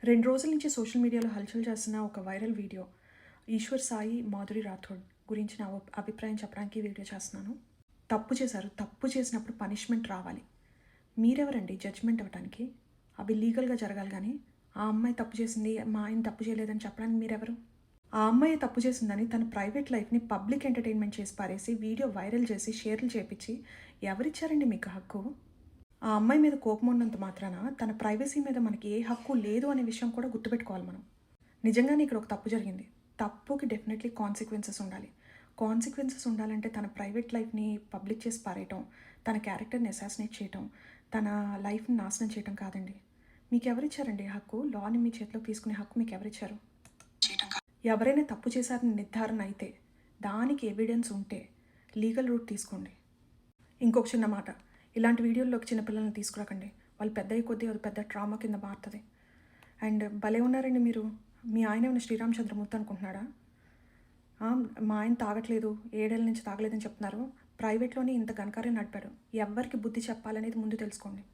2 రోజుల నుంచి సోషల్ మీడియాలో హల్చల్ చేస్తున్న ఒక వైరల్ వీడియో. ఈశ్వర్ సాయి, మాధురి రాథోడ్ గురించి నా అభిప్రాయం చెప్పడానికి ఈ వీడియో చేస్తున్నాను. తప్పు చేశారు. తప్పు చేసినప్పుడు పనిష్మెంట్ రావాలి. మీరెవరండి జడ్జ్‌మెంట్ ఇవ్వటానికి? అవి లీగల్‌గా జరగాలి గానీ, ఆ అమ్మాయి తప్పు చేసింది, మా ఆయన తప్పు చేయలేదని చెప్పడానికి మీరెవరు? ఆ అమ్మాయి తప్పు చేసిందని తన ప్రైవేట్ లైఫ్‌ని పబ్లిక్ ఎంటర్‌టైన్‌మెంట్ చేసి పారేసి, వీడియో వైరల్ చేసి, షేర్లు చేపిచ్చి ఎవరిచ్చారండి మీకు హక్కు? ఆ అమ్మాయి మీద కోపం ఉన్నంత మాత్రాన తన ప్రైవసీ మీద మనకి ఏ హక్కు లేదు అనే విషయం కూడా గుర్తుపెట్టుకోవాలి మనం. నిజంగానే ఇక్కడ ఒక తప్పు జరిగింది. తప్పుకి డెఫినెట్‌లీ కాన్సిక్వెన్సెస్ ఉండాలి. కాన్సిక్వెన్సెస్ ఉండాలంటే తన ప్రైవేట్ లైఫ్‌ని పబ్లిక్ చేసి పారేయటం, తన క్యారెక్టర్‌ని అసాసినేట్ చేయటం, తన లైఫ్‌ని నాశనం చేయటం కాదండి. మీకెవరిచ్చారండి హక్కు? లాని మీ చేతిలోకి తీసుకునే హక్కు మీకెవరిచ్చారు? ఎవరైనా తప్పు చేశారని నిర్ధారణ అయితే, దానికి ఎవిడెన్స్ ఉంటే లీగల్ రూట్ తీసుకోండి. ఇంకొక చిన్న మాట. ఇలాంటి వీడియోల్లోకి చిన్న పిల్లల్ని తీసుకురాకండి. వాళ్ళు పెద్దయ్యే కొద్దీ అది పెద్ద ట్రామా కింద మారుతది. అండ్ భలే ఉన్నారండి మీరు. మీ ఆయన ఏమైనా శ్రీరామచంద్రమూర్తి అనుకుంటున్నాడా? మా ఆయన తాగట్లేదు, 7 ఏళ్ల నుంచి తాగలేదని చెప్తున్నారు. ప్రైవేట్‌లోనే ఇంత ఘనకార్యం నడిపాడు. ఎవ్వరికి బుద్ధి చెప్పాలనేది ముందు తెలుసుకోండి.